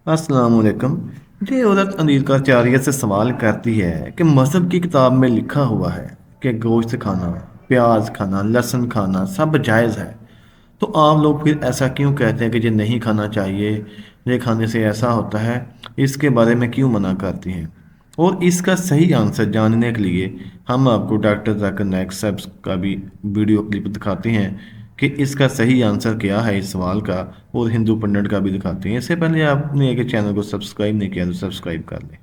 अस्सलामुअलैकुम। ये औरत अनिकाचार्य से सवाल करती है कि मज़हब की किताब में लिखा हुआ है कि गोश्त खाना, प्याज खाना, लहसुन खाना सब जायज़ है। तो आप लोग फिर ऐसा क्यों कहते हैं कि ये नहीं खाना चाहिए, ये खाने से ऐसा होता है, इसके बारे में क्यों मना करती हैं? और इसका सही आंसर जानने के लिए हम आपको डॉक्टर जाकिर नाइक साहब का भी वीडियो क्लिप दिखाते हैं कि इसका सही आंसर क्या है इस सवाल का, और हिंदू पंडित का भी दिखाते हैं। इससे पहले आपने एक चैनल को सब्सक्राइब नहीं किया तो सब्सक्राइब कर लें।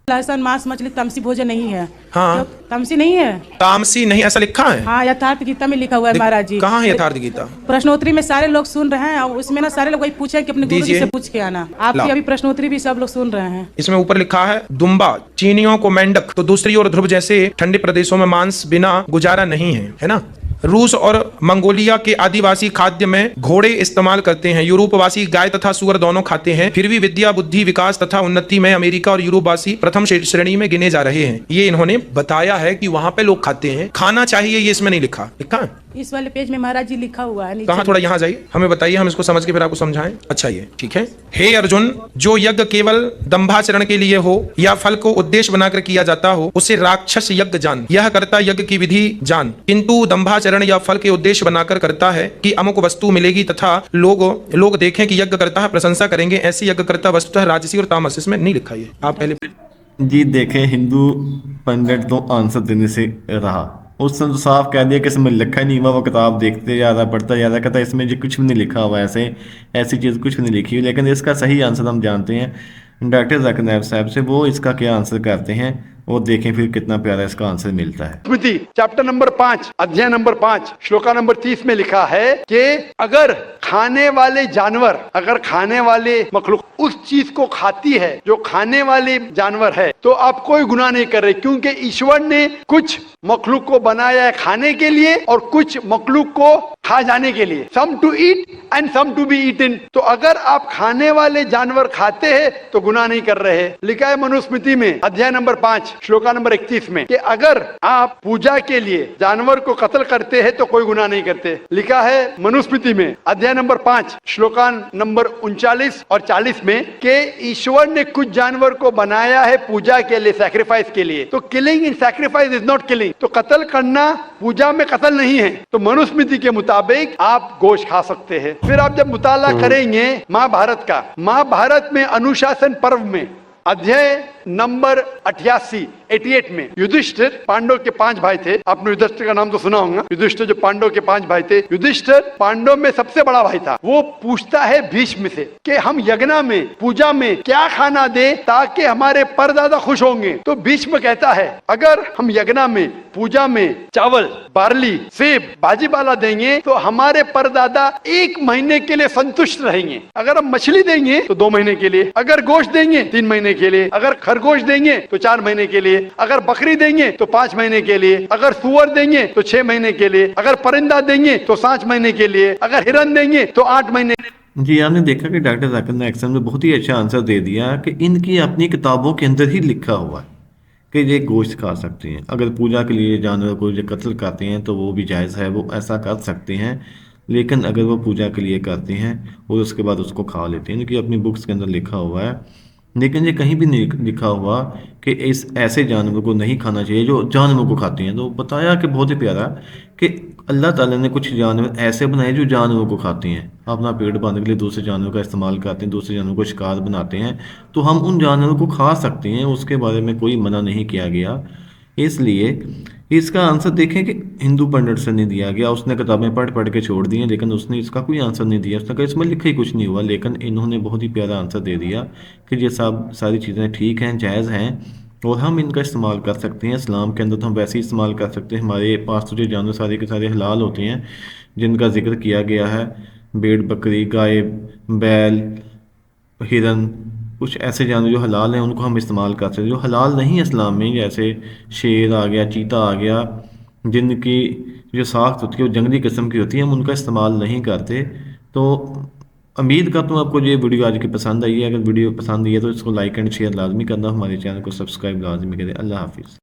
लहसुन मांस मछली तमसी भोजन नहीं है। हाँ। तमसी नहीं है। तामसी नहीं ऐसा लिखा है? हाँ, यथार्थ गीता में लिखा हुआ है महाराज जी। कहाँ है यथार्थ गीता? प्रश्नोत्तरी में सारे लोग सुन रहे हैं और उसमें ना सारे लोग वही पूछे कि अपने गुरु जी दीजिए। से पूछ के आना। आपकी अभी प्रश्नोत्तरी भी सब लोग सुन रहे हैं। इसमें ऊपर लिखा है दुम्बा चीनियों को मेंढक तो दूसरी ओर ध्रुव जैसे ठंडे प्रदेशों में मांस बिना गुजारा नहीं है ना। रूस और मंगोलिया के आदिवासी खाद्य में घोड़े इस्तेमाल करते हैं। यूरोपवासी गाय तथा सुअर दोनों खाते हैं। फिर भी विद्या बुद्धि विकास तथा उन्नति में अमेरिका और यूरोपवासी प्रथम श्रेणी में गिने जा रहे हैं। ये इन्होंने बताया है कि वहां पे लोग खाते हैं, खाना चाहिए, ये इसमें नहीं लिखा। लिखा है इस वाले पेज में महाराज जी लिखा हुआ है। कहाँ? थोड़ा यहाँ जाइए, हमें बताइए, हम इसको समझ के फिर आपको समझाएं। अच्छा, ये ठीक है। हे अर्जुन, जो यज्ञ केवल दंभाचरण के लिए हो या फल को उद्देश्य बनाकर किया जाता हो उसे राक्षस यज्ञ जान। यह करता यज्ञ की विधि जान, किंतु दंभाचरण या फल के उद्देश्य बनाकर करता है कि अमुक वस्तु मिलेगी तथा लोग देखें कि यज्ञ करता है, प्रशंसा करेंगे, ऐसी यज्ञ करता वस्तुतः राजसी और तामस। इसमें नहीं लिखा ये, आप पहले जी देखें, हिंदू पंडित तो आंसर देने से रहा। उसने तो साफ कह दिया कि इसमें लिखा ही नहीं हुआ। वो किताब देखते जा रहा, पढ़ता जा रहा, कहता इसमें जी कुछ भी नहीं लिखा हुआ, ऐसी चीज़ कुछ भी नहीं लिखी हुई। लेकिन इसका सही आंसर हम जानते हैं डॉक्टर जाकिर नाइक साहब से। वो इसका क्या आंसर करते हैं और देखें फिर कितना प्यारा इसका आंसर मिलता है। स्मृति चैप्टर नंबर 5 अध्याय नंबर 5 श्लोका नंबर 30 में लिखा है कि अगर खाने वाले जानवर, अगर खाने वाले मखलूक उस चीज को खाती है जो खाने वाले जानवर है तो आप कोई गुनाह नहीं कर रहे, क्योंकि ईश्वर ने कुछ मखलूक को बनाया है खाने के लिए और कुछ मखलूक को खा जाने के लिए। Some to eat and some to be eaten. तो अगर आप खाने वाले जानवर खाते हैं तो गुनाह नहीं कर रहे। लिखा है मनुस्मृति में अध्याय नंबर 5 श्लोका नंबर 31 में कि अगर आप पूजा के लिए जानवर को कत्ल करते हैं तो कोई गुनाह नहीं करते। लिखा है मनुस्मृति में अध्याय नंबर 5 श्लोका नंबर 39 और 40 में कि ईश्वर ने कुछ जानवर को बनाया है पूजा के लिए, सैक्रिफाइस के लिए। तो killing in sacrifice is not killing. तो कत्ल करना पूजा में कत्ल नहीं है। तो मनुस्मृति के मुताबिक आप गोश्त खा सकते हैं। फिर आप जब मुताला करेंगे महाभारत का, महाभारत में अनुशासन पर्व में अध्याय नंबर 88 में युधिष्ठिर, पांडव के 5 भाई थे। आपने युधिष्ठिर का नाम तो सुना होगा। युधिष्ठिर जो पांडव के 5 भाई थे, युधिष्ठिर पांडव में सबसे बड़ा भाई था। वो पूछता है भीष्म से कि हम यज्ञ में, पूजा में क्या खाना दे ताकि हमारे परदादा खुश होंगे। तो भीष्म कहता है अगर हम यज्ञ में, पूजा में चावल, बार्ली, सेब, भाजीपाला देंगे तो हमारे परदादा 1 महीने के लिए संतुष्ट रहेंगे। अगर हम मछली देंगे तो 2 महीने के लिए, अगर गोश्त देंगे 3 महीने के लिए, अगर खरगोश देंगे तो 4 महीने के लिए, अगर बकरी देंगे तो 5 महीने के लिए, अगर सुअर देंगे तो 6 महीने के लिए, अगर परिंदा देंगे तो 7 महीने के लिए, अगर हिरन देंगे तो 8 महीने। जी, आपने देखा कि डॉक्टर जाकिर नाइक साहब ने बहुत ही अच्छा आंसर दे दिया कि इनकी अपनी किताबों के अंदर ही लिखा हुआ है कि ये गोश्त खा सकते हैं। अगर पूजा के लिए जानवर को जो कत्ल करते हैं तो वो भी जायज़ है, वो ऐसा कर सकते हैं। लेकिन अगर वो पूजा के लिए करते हैं और उसके बाद उसको खा लेते हैं, इनकी अपनी बुक्स के अंदर लिखा हुआ है। लेकिन ये कहीं भी नहीं लिखा हुआ कि इस ऐसे जानवर को नहीं खाना चाहिए जो जानवर को खाते हैं। तो बताया कि बहुत ही प्यारा कि अल्लाह ताला ने कुछ जानवर ऐसे बनाए जो जानवरों को खाते हैं, अपना पेट बांधने के लिए दूसरे जानवर का इस्तेमाल करते हैं, दूसरे जानवर को शिकार बनाते हैं। तो हम उन जानवरों को खा सकते हैं, उसके बारे में कोई मना नहीं किया गया। इसलिए इसका आंसर देखें कि हिंदू पंडित से नहीं दिया गया। उसने किताबें पढ़ पढ़ के छोड़ दी हैं, लेकिन उसने इसका कोई आंसर नहीं दिया। उसने कहा इसमें लिखा ही कुछ नहीं हुआ। लेकिन इन्होंने बहुत ही प्यारा आंसर दे दिया कि ये सब सारी चीज़ें ठीक हैं, जायज़ हैं और हम इनका इस्तेमाल कर सकते हैं। इस्लाम के अंदर तो हम वैसे ही इस्तेमाल कर सकते हैं। हमारे पास तो जो जानवर सारे के सारे हलाल होते हैं जिनका जिक्र किया गया है, भेड़, बकरी, गाय, बैल, हिरन, कुछ ऐसे जानवर जो हलाल हैं उनको हम इस्तेमाल कर सकते हैं। जो हलाल नहीं है इस्लाम में, जैसे शेर आ गया, चीता आ गया, जिनकी जो साख्त होती है वो जंगली किस्म की होती है, हम उनका इस्तेमाल नहीं करते। तो उम्मीद करता हूँ आपको ये वीडियो आज की पसंद आई है। अगर वीडियो पसंद आई है तो इसको लाइक एंड शेयर लाजमी करना, हमारे चैनल को सब्सक्राइब लाजमी करें। अल्लाह हाफिज़।